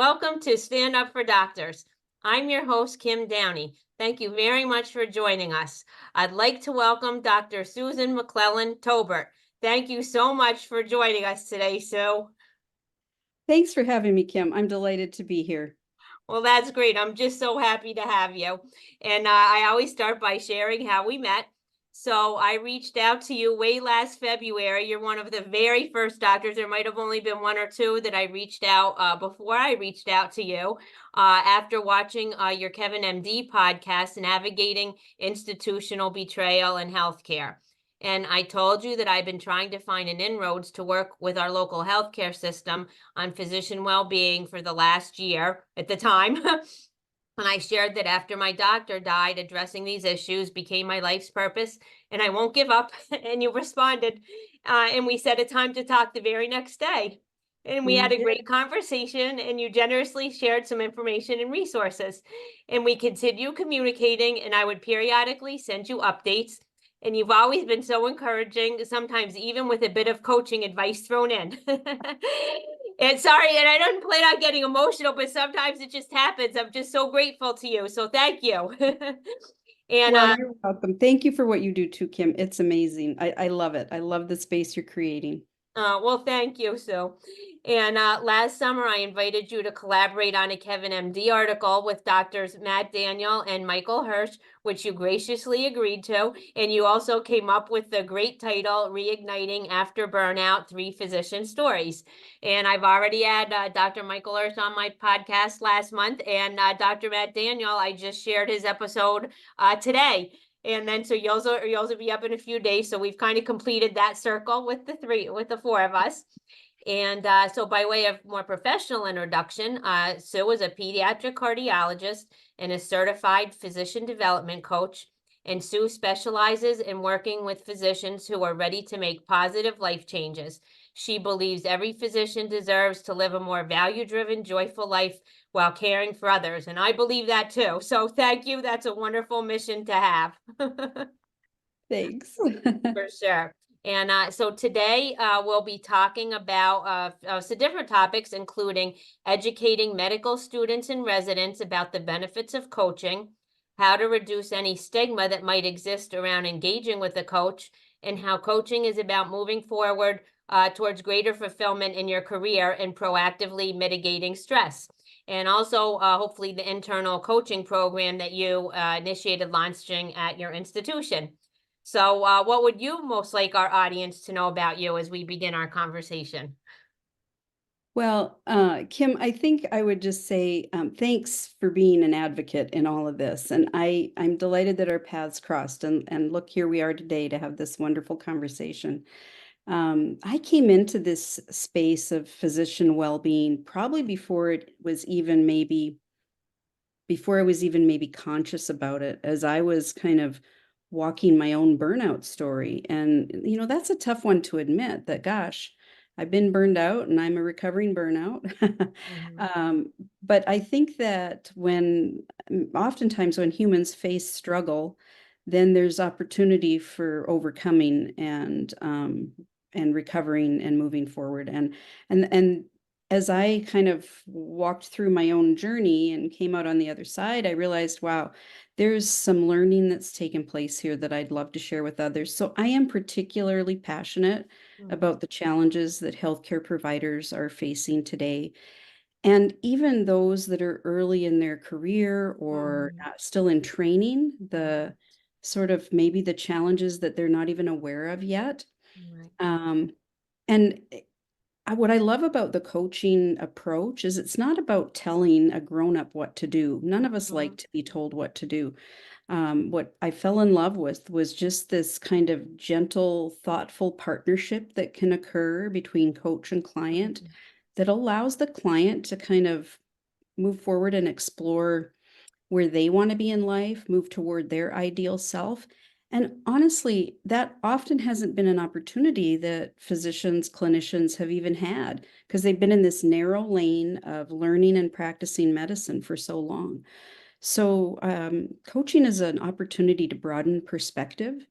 Welcome to Stand Up for Doctors. I'm your host, Kim Downey. Thank you very much for joining us. I'd like to welcome Dr. Susan MacLellan-Tobert. Thank you so much for joining us today, Sue. Thanks for having me, Kim. I'm delighted to be here. Well, that's great. I'm just so happy to have you. And I always start by sharing how we met. So I reached out to you way last February. You're one of the very first doctors. There might have only been one or two that I reached out before I reached out to you after watching your Kevin MD podcast, Navigating Institutional Betrayal in Healthcare. And I told you that I've been trying to find an inroads to work with our local healthcare system on physician well-being for the last year at the time. And I shared that after my doctor died, addressing these issues became my life's purpose, and I won't give up. And you responded, and we set a time to talk the very next day. And we had a great conversation, and you generously shared some information and resources. And we continue communicating, and I would periodically send you updates. And you've always been so encouraging, sometimes even with a bit of coaching advice thrown in. And sorry, and I don't plan on getting emotional, but sometimes it just happens. I'm just so grateful to you. So thank you. And well, you're welcome. Thank you for what you do too, Kim. It's amazing. I love it. I love the space you're creating. Well, thank you, Sue. And last summer, I invited you to collaborate on a Kevin MD article with doctors Matt Daniel and Michael Hirsch, which you graciously agreed to. And you also came up with the great title, Reigniting After Burnout, 3 Physician Stories. And I've already had Dr. Michael Hirsch on my podcast last month, and Dr. Matt Daniel, I just shared his episode today. And then so you'll also be up in a few days. So we've kind of completed that circle with the 4 of us. And so by way of more professional introduction, Sue is a pediatric cardiologist and a certified physician development coach. And Sue specializes in working with physicians who are ready to make positive life changes. She believes every physician deserves to live a more value-driven, joyful life while caring for others. And I believe that too. So thank you. That's a wonderful mission to have. Thanks. For sure. And so today we'll be talking about some different topics, including educating medical students and residents about the benefits of coaching, how to reduce any stigma that might exist around engaging with a coach, and how coaching is about moving forward towards greater fulfillment in your career and proactively mitigating stress. And also, hopefully, the internal coaching program that you initiated launching at your institution. So what would you most like our audience to know about you as we begin our conversation? Well, Kim, I think I would just say thanks for being an advocate in all of this. And I'm delighted that our paths crossed. And look, here we are today to have this wonderful conversation. I came into this space of physician well-being probably before I was even maybe conscious about it, as I was kind of walking my own burnout story. And, that's a tough one to admit that, gosh, I've been burned out and I'm a recovering burnout. But I think that oftentimes when humans face struggle, then there's opportunity for overcoming and recovering and moving forward. And as I kind of walked through my own journey and came out on the other side, I realized, wow, there's some learning that's taken place here that I'd love to share with others. So I am particularly passionate about the challenges that healthcare providers are facing today. And even those that are early in their career or still in training, the sort of maybe the challenges that they're not even aware of yet. And what I love about the coaching approach is it's not about telling a grown-up what to do. None of us like to be told what to do. What I fell in love with was just this kind of gentle, thoughtful partnership that can occur between coach and client that allows the client to kind of move forward and explore where they want to be in life, move toward their ideal self. And honestly, that often hasn't been an opportunity that physicians, clinicians have even had because they've been in this narrow lane of learning and practicing medicine for so long. So coaching is an opportunity to broaden perspective.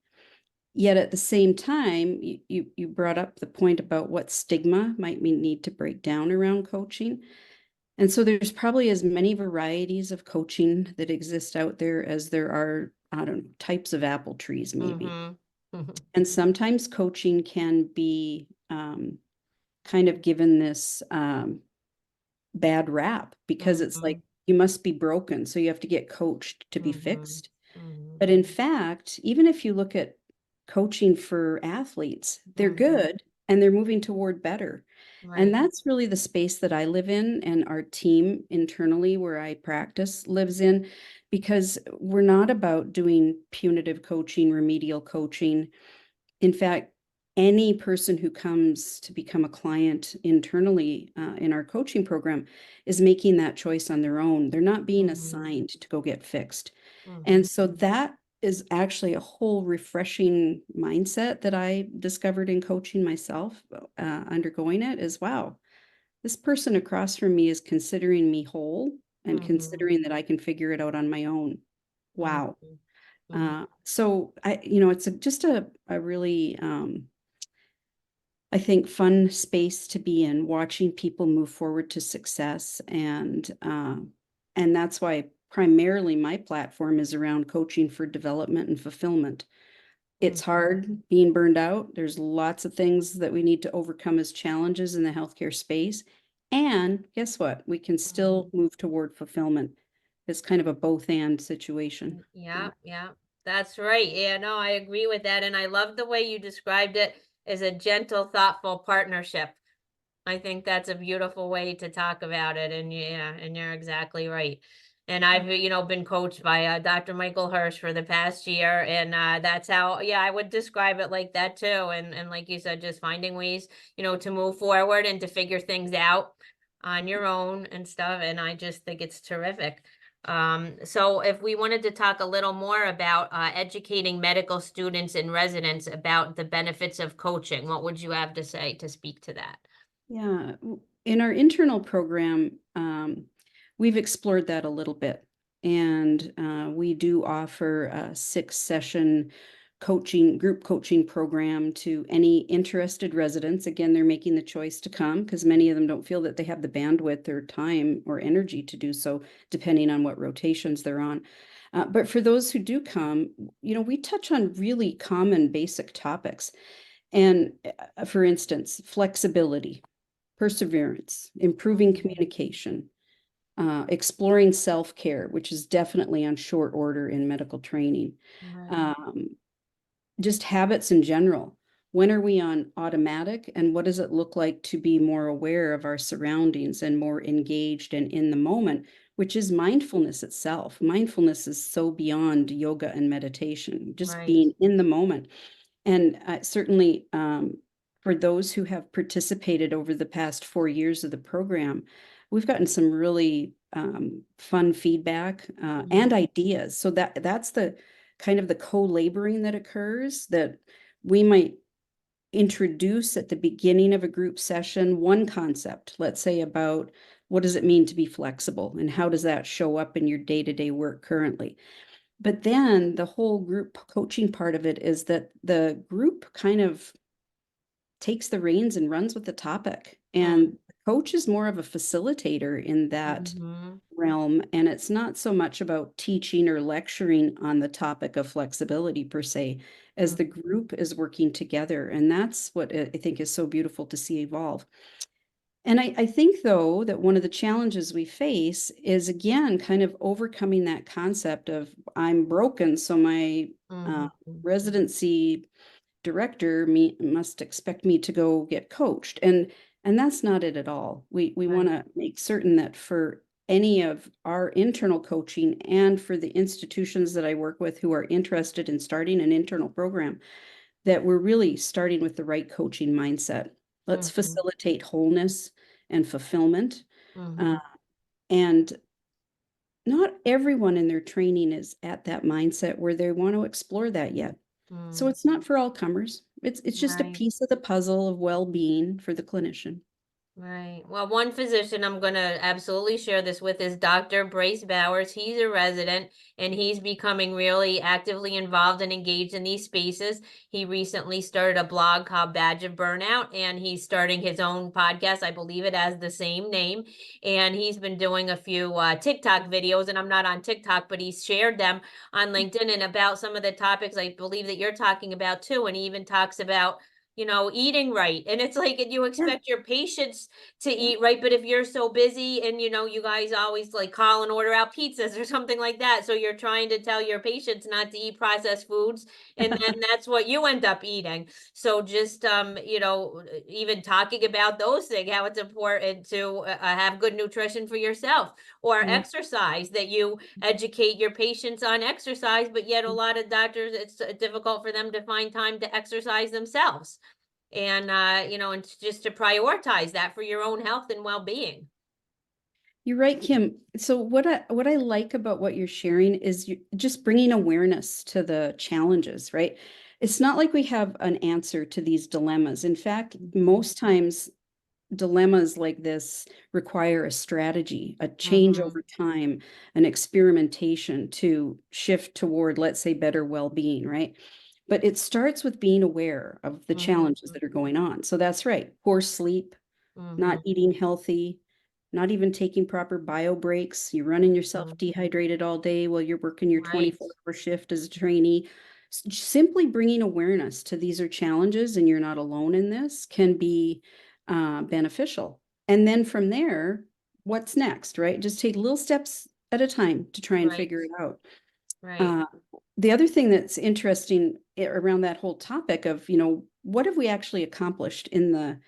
Yet at the same time, you brought up the point about what stigma might we need to break down around coaching. And so there's probably as many varieties of coaching that exist out there as there are, I don't know, types of apple trees, maybe. Mm-hmm. Mm-hmm. And sometimes coaching can be kind of given this bad rap because it's like Mm-hmm. you must be broken, so you have to get coached to be Mm-hmm. fixed. Mm-hmm. But in fact, even if you look at coaching for athletes, they're Mm-hmm. good and they're moving toward better. And Right. that's really the space that I live in and our team internally where I practice lives in, because we're not about doing punitive coaching, remedial coaching. In fact, any person who comes to become a client internally in our coaching program is making that choice on their own. They're not being Mm-hmm. assigned to go get fixed. Mm-hmm. And so that is actually a whole refreshing mindset that I discovered in coaching myself, undergoing it is wow, this person across from me is considering me whole and Mm-hmm. considering that I can figure it out on my own. Wow. Mm-hmm. Mm-hmm. So it's just a really, I think, fun space to be in, watching people move forward to success, and that's why primarily my platform is around coaching for development and fulfillment. It's Mm-hmm. hard being burned out. There's lots of things that we need to overcome as challenges in the healthcare space. And guess what? We can Mm-hmm. still move toward fulfillment. It's kind of a both and situation. Yeah, yeah, that's right. Yeah, no, I agree with that. And I love the way you described it as a gentle, thoughtful partnership. I think that's a beautiful way to talk about it. And yeah, and you're exactly right. And I've, been coached by Dr. Michael Hirsch for the past year. And that's how, yeah, I would describe it like that too. And like you said, just finding ways, to move forward and to figure things out on your own and stuff. And I just think it's terrific. So if we wanted to talk a little more about educating medical students and residents about the benefits of coaching, what would you have to say to speak to that? Yeah, in our internal program, we've explored that a little bit, and we do offer a 6 session group coaching program to any interested residents. Again, they're making the choice to come because many of them don't feel that they have the bandwidth or time or energy to do so, depending on what rotations they're on. But for those who do come, we touch on really common basic topics. And for instance, flexibility, perseverance, improving Mhm. communication, exploring self-care, which is definitely on short order in medical training. Right, Um, just habits in general. When are we on automatic, and what does it look like to be more aware of our surroundings and more engaged and in the moment, which is mindfulness itself. Mindfulness is so beyond yoga and meditation, just right. being in the moment. And certainly, for those who have participated over the past 4 years of the program, we've gotten some really fun feedback and Mhm, ideas. So that's the kind of the co-laboring that occurs, that we might introduce at the beginning of a group session one concept, let's say about what does it mean to be flexible and how does that show up in your day-to-day work currently. But then the whole group coaching part of it is that the group kind of takes the reins and runs with the topic. mm, And the coach is more of a facilitator in that mhm, realm. And it's not so much about teaching or lecturing on the topic of flexibility per se, as the mhm, group is working together. And that's what I think is so beautiful to see evolve. And I think, though, that one of the challenges we face is, again, kind of overcoming that concept of I'm broken, so my uh, mhm, residency director must expect me to go get coached. And that's not it at all. We want right, to make certain that for any of our internal coaching and for the institutions that I work with who are interested in starting an internal program, that we're really starting with the right coaching mindset. Let's mhm, facilitate wholeness and fulfillment. Uh, mhm, and not everyone in their training is at that mindset where they want to explore that yet. So mm, it's not for all comers. It's just a right. piece of the puzzle of well-being for the clinician. Right. Well, one physician I'm going to absolutely share this with is Dr. Brace Bowers. He's a resident and he's becoming really actively involved and engaged in these spaces. He recently started a blog called Badge of Burnout, and he's starting his own podcast. I believe it has the same name. And he's been doing a few TikTok videos, and I'm not on TikTok, but he's shared them on LinkedIn and about some of the topics I believe that you're talking about too. And he even talks about eating right. And it's like, and you Yeah, expect your patients to yeah. eat right, but if you're so busy and you guys always like call and order out pizzas or something like that, so you're trying to tell your patients not to eat processed foods, and then that's what you end up eating. So just even talking about those things, how it's important to have good nutrition for yourself, or Yeah. exercise, that you educate your patients on exercise, but yet a lot of doctors, it's difficult for them to find time to exercise themselves. And and just to prioritize that for your own health and well-being. You're right, Kim. So what I like about what you're sharing is you just bringing awareness to the challenges, right? It's not like we have an answer to these dilemmas. In fact, Mhm. most times dilemmas like this require a strategy, a change over Mhm. time, an experimentation to shift toward, let's say, better well-being, right? But it starts with being aware of the challenges Mhm. that are going on. So that's right. Poor sleep, not Mhm. eating healthy, not even taking proper bio breaks. You're running yourself Mhm. dehydrated all day while you're working your Right. 24-hour shift as a trainee. Simply bringing awareness to these are challenges and you're not alone in this can be beneficial. And then from there, what's next, right? Just take little steps at a time to try and Right. figure it out. Right. Uh, the other thing that's interesting around that whole topic of, what have we actually accomplished in the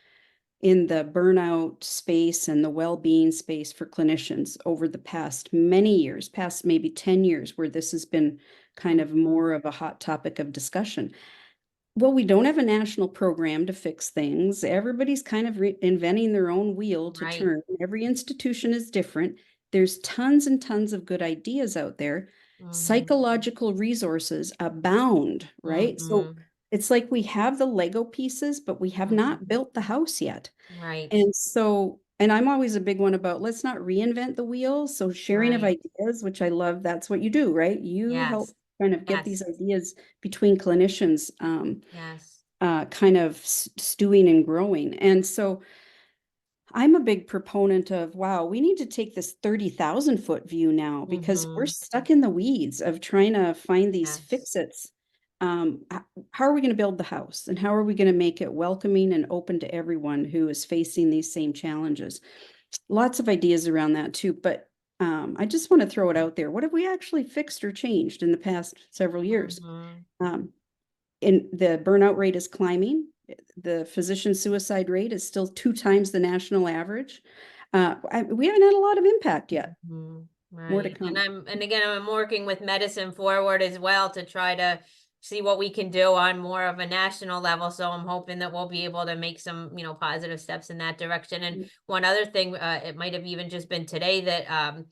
burnout space and the well-being space for clinicians over the past many years, past maybe 10 years, where this has been kind of Mhm. more of a hot topic of discussion. Well, we don't have a national program to fix things. Everybody's kind of inventing their own wheel to Right. turn. Every institution is different. There's tons and tons of good ideas out there. Mhm. Psychological resources abound, right? So Mhm. it's like we have the Lego pieces, but we have Mhm. not built the house yet. Right. And I'm always a big one about let's not reinvent the wheel. So sharing of Right. ideas, which I love, that's what you do, right? You Yes. help kind of get these Yes. ideas between clinicians, Yes. kind of stewing and growing. And so I'm a big proponent of, wow, we need to take this 30,000-foot view now because we're Mhm. stuck in the weeds of trying to find these Yes. fix-its. How are we going to build the house and how are we going to make it welcoming and open to everyone who is facing these same challenges? Lots of ideas around that too, but I just want to throw it out there. What have we actually fixed or changed in the past several years? Mhm. Um, and the burnout rate is climbing. The physician suicide rate is still 2 times the national average. We haven't had a lot of impact yet. Mhm. More to Right. And come. again, I'm working with Medicine Forward as well to try to see what we can do on more of a national level. So I'm hoping that we'll be able to make some, positive steps in that direction. And one other thing, it might have even just been today that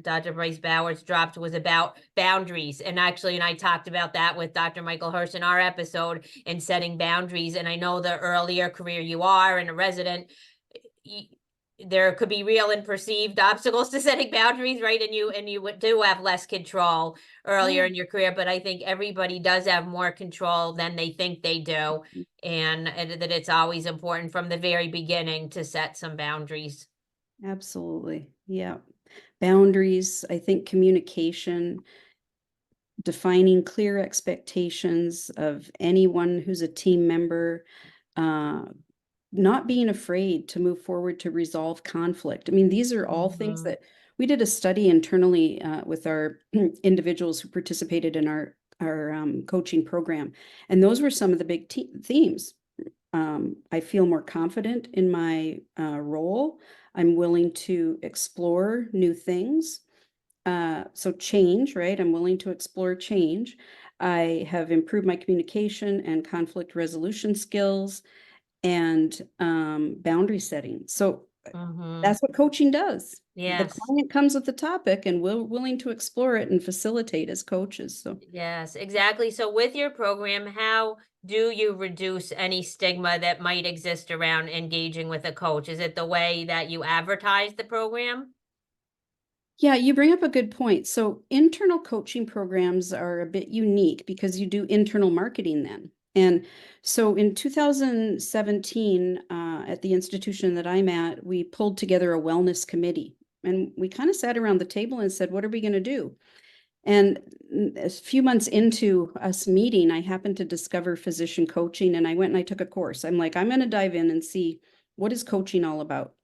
Dr. Bryce Bowers dropped, was about boundaries. And I talked about that with Dr. Michael Hirsch in our episode, and setting boundaries. And I know the earlier career you are in a resident, there could be real and perceived obstacles to setting boundaries, right? And you do have less control earlier Yeah. in your career, but I think everybody does have more control than they think they do, and that it's always important from the very beginning to set some boundaries. Absolutely. Yeah. Boundaries, I think communication, defining clear expectations of anyone who's a team member, uh, not being afraid to move forward to resolve conflict. I mean, these are all things Mhm. that we did a study internally with our individuals who participated in our coaching program, and those were some of the big themes. I feel more confident in my role. I'm willing to explore new things. So change, right? I'm willing to explore change. I have improved my communication and conflict resolution skills and boundary setting. So Mm-hmm. That's what coaching does. The Yes. client comes with the topic and we're willing to explore it and facilitate as coaches. So Yes, exactly. So with your program, how do you reduce any stigma that might exist around engaging with a coach? Is it the way that you advertise the program? yeah, you bring up a good point. So internal coaching programs are a bit unique because you do internal marketing then. And so in 2017, at the institution that I'm at, we pulled together a wellness committee and we kind of sat around the table and said, what are we going to do? And a few months into us meeting, I happened to discover physician coaching and I went and I took a course. I'm like, I'm going to dive in and see what is coaching all about.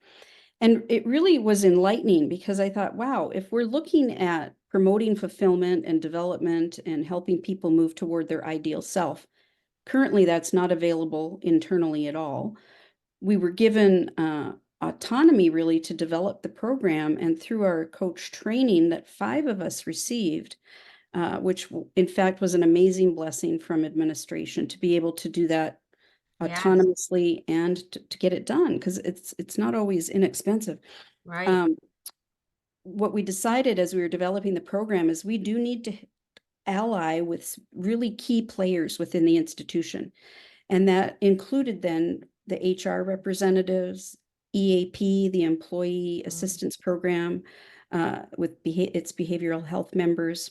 And it really was enlightening because I thought, wow, if we're looking at promoting fulfillment and development and helping people move toward their ideal self, currently that's not available internally at all. We were given autonomy really to develop the program. And through our coach training that 5 of us received, which in fact was an amazing blessing from administration to be able to do that Yes, autonomously and to get it done because it's not always inexpensive. right. Um, what we decided as we were developing the program is we do need to ally with really key players within the institution. And that included then the HR representatives, EAP, the Employee Mm, Assistance Program, with its behavioral health members.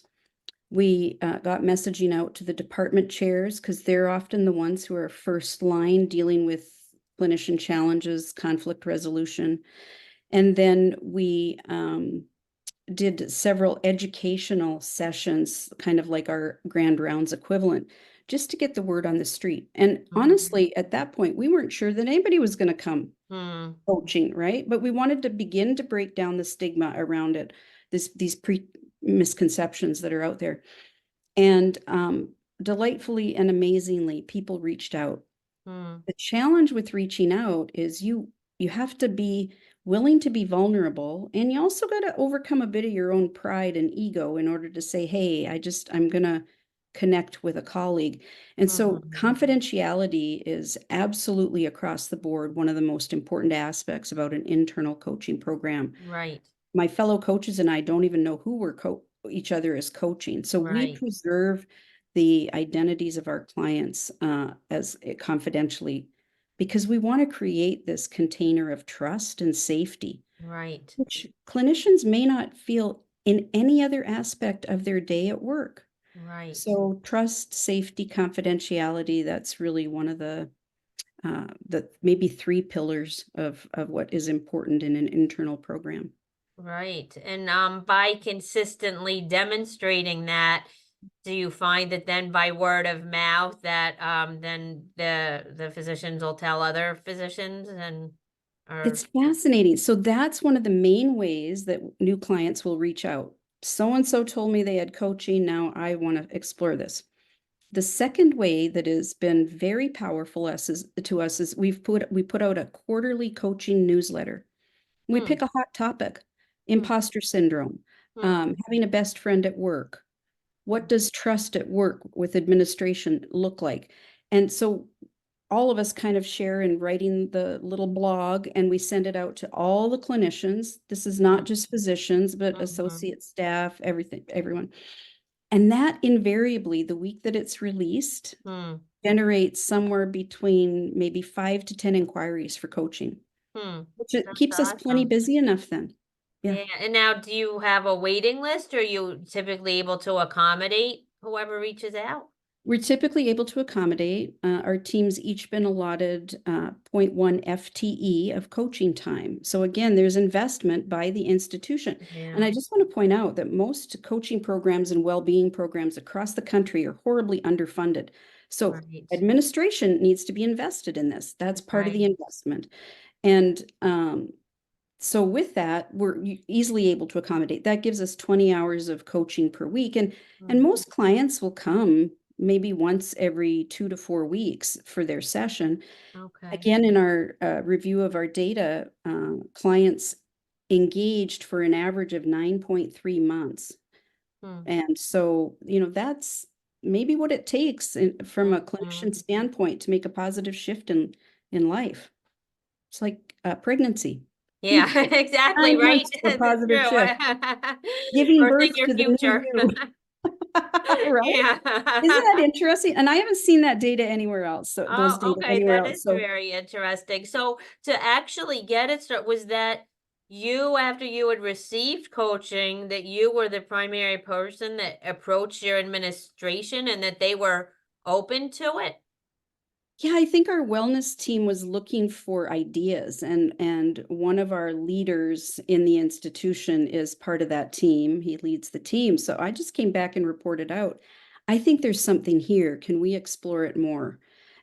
We got messaging out to the department chairs because they're often the ones who are first line dealing with clinician challenges, conflict resolution. And then we did several educational sessions, kind of like our Grand Rounds equivalent, just to get the word on the street. And mhm, honestly, at that point, we weren't sure that anybody was going to come mm, coaching, right? But we wanted to begin to break down the stigma around it, these pre misconceptions that are out there. And delightfully and amazingly, people reached out. mm, The challenge with reaching out is you have to be willing to be vulnerable, and you also got to overcome a bit of your own pride and ego in order to say, hey, I'm gonna connect with a colleague. And so mhm. confidentiality is absolutely across the board one of the most important aspects about an internal coaching program. Right, My fellow coaches and I don't even know who each other is coaching. So we right, preserve the identities of our clients as confidentially because we want to create this container of trust and safety, right, which clinicians may not feel in any other aspect of their day at work. right. So trust, safety, confidentiality, that's really one of the maybe 3 pillars of what is important in an internal program. Right. And by consistently demonstrating that, do you find that then by word of mouth that then the physicians will tell other physicians and or It's fascinating. So that's one of the main ways that new clients will reach out. So and so told me they had coaching. Now I want to explore this. The second way that has been very powerful to us is we put out a quarterly coaching newsletter. We hmm, pick a hot topic, hmm, imposter syndrome, hmm, having a best friend at work. What hmm, does trust at work with administration look like? And so all of us kind of share in writing the little blog and we send it out to all the clinicians. This is not just physicians, but mhm, associate staff, everything, everyone. And that invariably, the week that it's released, hmm, generates somewhere between maybe 5 to 10 inquiries for coaching, hmm. which it That's keeps us plenty awesome. busy enough then. Yeah. Yeah. And now do you have a waiting list or are you typically able to accommodate whoever reaches out? We're typically able to accommodate. Our team's each been allotted zero 0.1 FTE of coaching time. So again, there's investment by the institution. And Yeah. I just want to point out that most coaching programs and well-being programs across the country are horribly underfunded. So Right. administration needs to be invested in this. That's part of the Right. investment. And so with that, we're easily able to accommodate. That gives us 20 hours of coaching per week. And Mm, most clients will come maybe once every 2 to 4 weeks for their session. okay. Again, in our review of our data, clients engaged for an average of 9.3 months. Hmm. And so, that's maybe what it takes from a Mhm. clinician standpoint to make a positive shift in life. It's like pregnancy. Yeah, exactly, 9 right? months for a That's positive true. shift, giving Birthing birth your to the new future. you. Right? Yeah. Isn't that interesting? And I haven't seen that data anywhere else. So those Oh, data okay, anywhere that is else. So very interesting. So to actually get it started, was that you, after you had received coaching, that you were the primary person that approached your administration and that they were open to it? yeah, I think our wellness team was looking for ideas, and one of our leaders in the institution is part of that team. He leads the team. So I just came back and reported out. I think there's something here. Can we explore it more?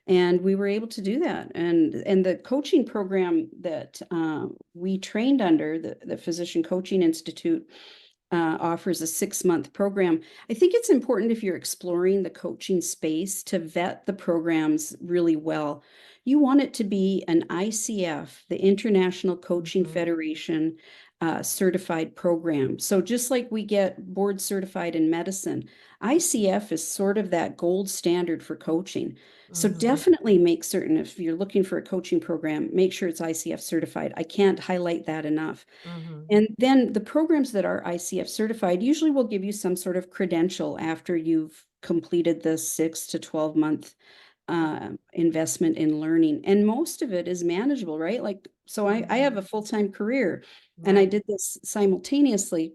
And we were able to do that. And the coaching program that we trained under, the Physician Coaching Institute, offers a 6-month program. I think it's important if you're exploring the coaching space to vet the programs really well. You want it to be an ICF, the International Coaching Mhm, Federation certified program. So just like we get board certified in medicine, ICF is sort of that gold standard for coaching. So mhm, definitely make certain if you're looking for a coaching program, make sure it's ICF certified. I can't highlight that enough. mhm, And then the programs that are ICF certified usually will give you some sort of credential after you've completed the 6 to 12 month investment in learning. And most of it is manageable, right? Like, so I have mhm. a full-time career and I Right, did this simultaneously.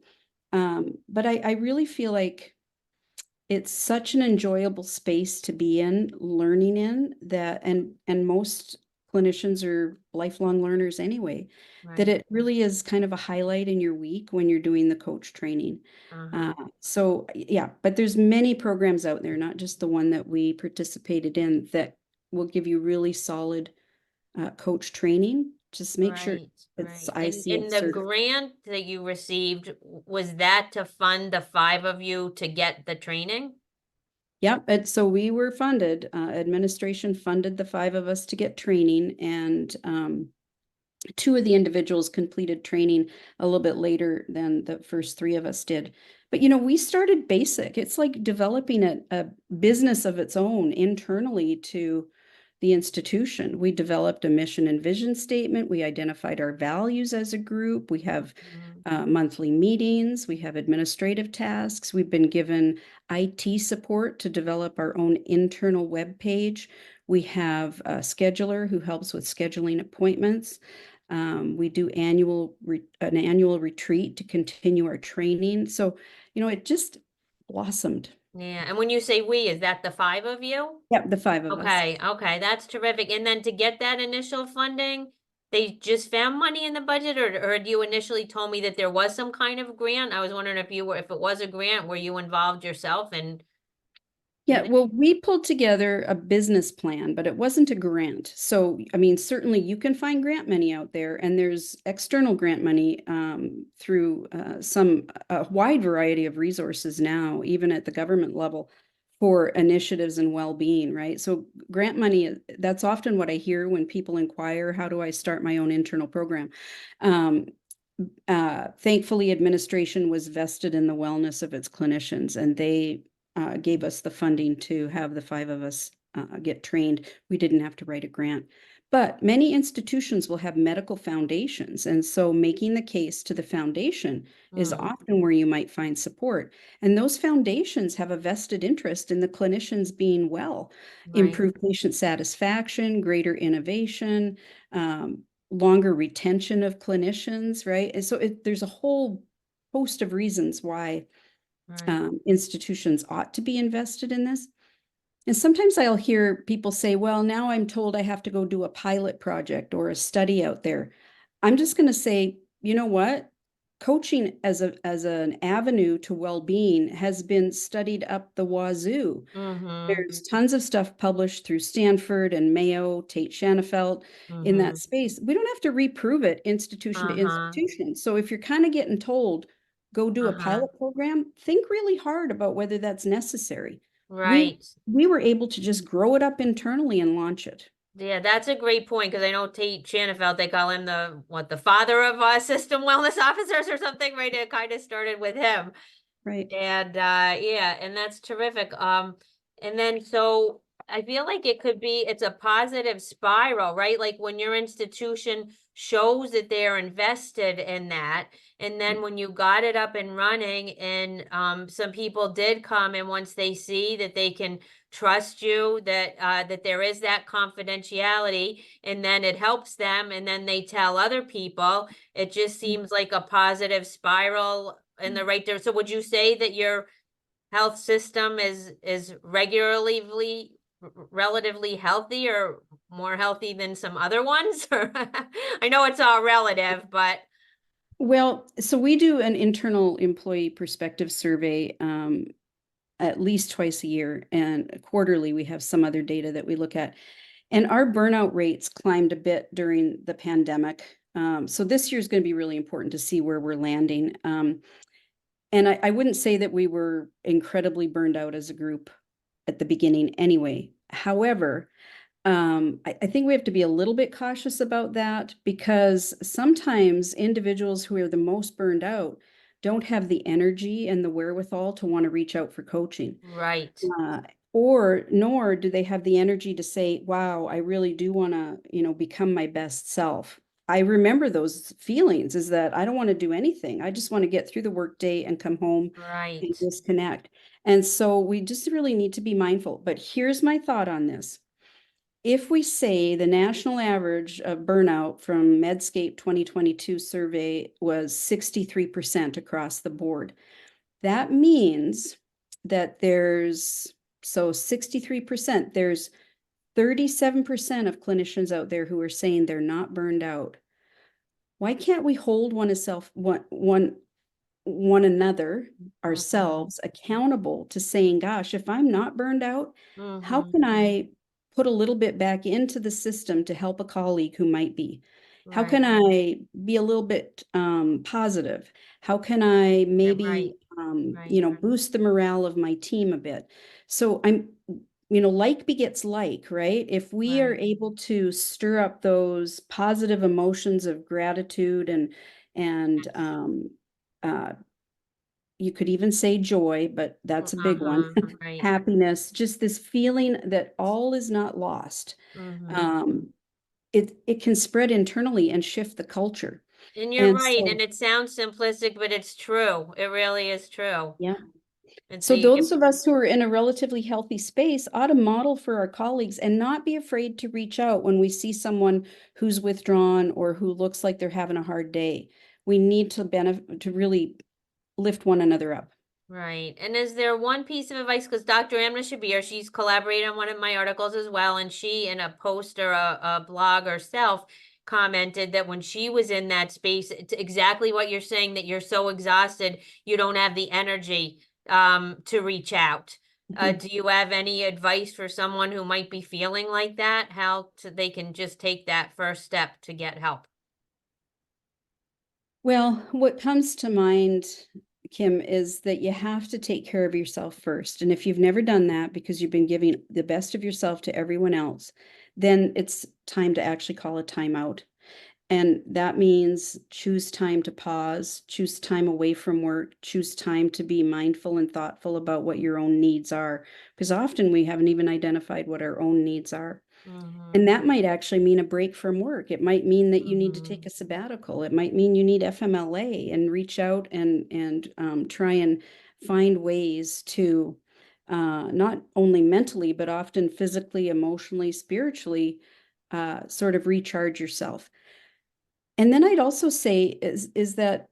But I really feel like it's such an enjoyable space to be in, learning in that, and most clinicians are lifelong learners anyway, that right. it really is kind of a highlight in your week when you're doing the coach training. Uh-huh. So yeah, but there's many programs out there, not just the one that we participated in, that will give you really solid coach training. Just make sure Right, it's right. And ICF in the certified. grant that you received, was that to fund the five of you to get the training? Yep. And so we were funded, administration funded the 5 of us to get training, and 2 of the individuals completed training a little bit later than the first 3 of us did. But we started basic. It's like developing a business of its own internally to the institution. We developed a mission and vision statement. We identified our values as a group. We have Mhm, monthly meetings. We have administrative tasks. We've been given IT support to develop our own internal web page. We have a scheduler who helps with scheduling appointments. We do an annual retreat to continue our training. So, it just blossomed. yeah, and when you say "we," is that the five of you? Yep, the 5 of us. Okay, okay, that's terrific, and then to get that initial funding, they just found money in the budget, or you initially told me that there was some kind of grant? I was wondering if it was a grant, were you involved yourself in Yeah, the well, we pulled together a business plan, but it wasn't a grant. So, I mean, certainly you can find grant money out there, and there's external grant money through a wide variety of resources now, even at the government level, for initiatives and well-being, right? So, grant money, that's often what I hear when people inquire, how do I start my own internal program? Um, Thankfully, administration was vested in the wellness of its clinicians, and they gave us the funding to have the 5 of us get trained. We didn't have to write a grant. But many institutions will have medical foundations. And so making the case to the foundation is Mm, often where you might find support. And those foundations have a vested interest in the clinicians being well, right, improve patient satisfaction, greater innovation, longer retention of clinicians, right? And so there's a whole host of reasons why right. institutions ought to be invested in this. And sometimes I'll hear people say, well, now I'm told I have to go do a pilot project or a study out there. I'm just going to say, you know what? Coaching as an avenue to well-being has been studied up the wazoo. Mhm, There's tons of stuff published through Stanford and Mayo, Tate Shanafelt in that mhm, space. We don't have to reprove it institution to uh-huh, institution. So if you're kind of getting told, go do a uh-huh, pilot program, think really hard about whether that's necessary. We right. we were able to just grow it up internally and launch it. Yeah, that's a great point because I know Tate Shanafelt, they call him the father of system wellness officers or something, right? It kind of started with him. Right. And yeah, and that's terrific. And then so I feel like it's a positive spiral, right? Like when your institution shows that they're invested in that, and then when you got it up and running, and some people did come, and once they see that they can trust you, that there is that confidentiality, and then it helps them, and then they tell other people, it just seems like a positive spiral in the right direction. So would you say that your health system is regularly relatively healthy, or more healthy than some other ones? Or I know it's all relative, but Well, so we do an internal employee perspective survey at least twice a year, and quarterly we have some other data that we look at. And our burnout rates climbed a bit during the pandemic. So this year is going to be really important to see where we're landing. And I wouldn't say that we were incredibly burned out as a group at the beginning anyway. However, I think we have to be a little bit cautious about that, because sometimes individuals who are the most burned out don't have the energy and the wherewithal to want to reach out for coaching. right, Uh, or nor do they have the energy to say, wow, I really do want to, become my best self. I remember those feelings, is that I don't want to do anything. I just want to get through the workday and come home and right. disconnect. And so we just really need to be mindful. But here's my thought on this. If we say the national average of burnout from Medscape 2022 survey was 63% across the board, that means that so 63%, there's 37% of clinicians out there who are saying they're not burned out. Why can't we hold one another, Mm-hmm. ourselves, accountable to saying, gosh, if I'm not burned out, how Mm-hmm. can I put a little bit back into the system to help a colleague who might be? How Right, can I be a little bit positive? How can I yeah, maybe right, right, boost the morale of my team a bit? So like begets like, right? If we are right. able to stir up those positive emotions of gratitude and Yes. uh, you could even say joy, but that's a big one. Uh-huh, right. Happiness, just this feeling that all is not lost. Mm-hmm. Um, it can spread internally and shift the culture. And you're And right, and so, it sounds simplistic, but it's true. It really is true. yeah. And so So you those get of us who are in a relatively healthy space ought to model for our colleagues and not be afraid to reach out when we see someone who's withdrawn or who looks like they're having a hard day. We need to really lift one another up. right. And is there one piece of advice? Because Dr. Amna Shabir, she's collaborated on one of my articles as well, and she, in a post or a blog herself, commented that when she was in that space, it's exactly what you're saying, that you're so exhausted, you don't have the energy to reach out. Do you have any advice for someone who might be feeling like that? They can just take that first step to get help? Well, what comes to mind, Kim, is that you have to take care of yourself first. And if you've never done that because you've been giving the best of yourself to everyone else, then it's time to actually call a timeout. And that means choose time to pause, choose time away from work, choose time to be mindful and thoughtful about what your own needs are. Because often we haven't even identified what our own needs are. Mm-hmm. And that might actually mean a break from work. It might mean that you need to Mm-hmm. take a sabbatical. It might mean you need FMLA and reach out and try and find ways to not only mentally, but often physically, emotionally, spiritually, sort of recharge yourself. And then I'd also say is that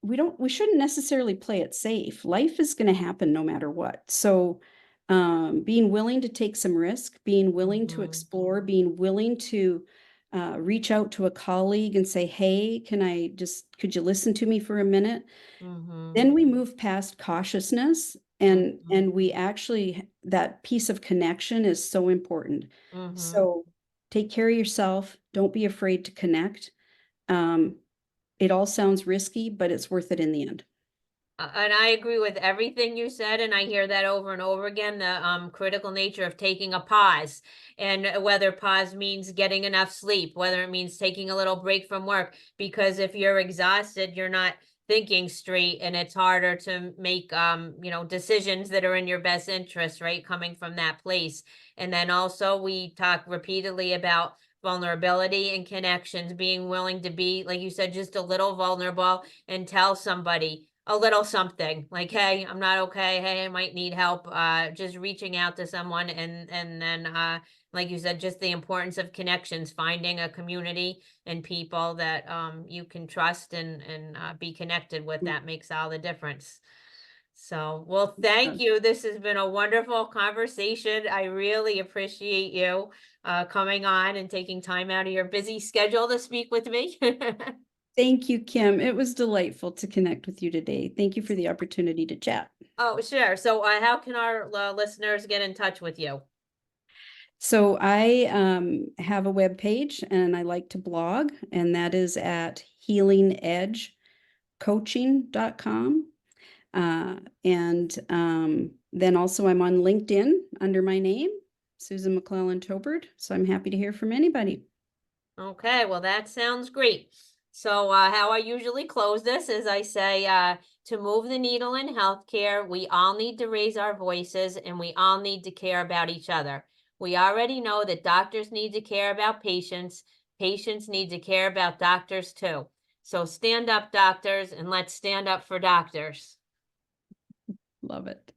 we shouldn't necessarily play it safe. Life is going to happen no matter what. So being willing to take some risk, being willing to Mm-hmm. explore, being willing to reach out to a colleague and say, hey, could you listen to me for a minute? Mm-hmm. Then we move past cautiousness, and Mm-hmm. and we actually, that piece of connection is so important. Mm-hmm. So take care of yourself. Don't be afraid to connect. Um, it all sounds risky, but it's worth it in the end. And I agree with everything you said, and I hear that over and over again, the critical nature of taking a pause, and whether pause means getting enough sleep, whether it means taking a little break from work, because if you're exhausted, you're not thinking straight, and it's harder to make decisions that are in your best interest, right? Coming from that place. And then also we talk repeatedly about vulnerability and connections, being willing to be, like you said, just a little vulnerable and tell somebody a little something like, hey, I'm not okay. Hey, I might need help. Just reaching out to someone, and then like you said, just the importance of connections, finding a community and people that you can trust and be connected with. That makes all the difference. So, well, thank you. This has been a wonderful conversation. I really appreciate you coming on and taking time out of your busy schedule to speak with me. Thank you, Kim. It was delightful to connect with you today. Thank you for the opportunity to chat. Oh, sure. So, how can our listeners get in touch with you? So I have a web page and I like to blog, and that is at healingedgecoaching.com. And then also I'm on LinkedIn under my name, Susan MacLellan-Tobert. So I'm happy to hear from anybody. Okay, well, that sounds great. So, how I usually close this is I say, to move the needle in healthcare, we all need to raise our voices and we all need to care about each other. We already know that doctors need to care about patients. Patients need to care about doctors too. So stand up, doctors, and let's stand up for doctors. Love it.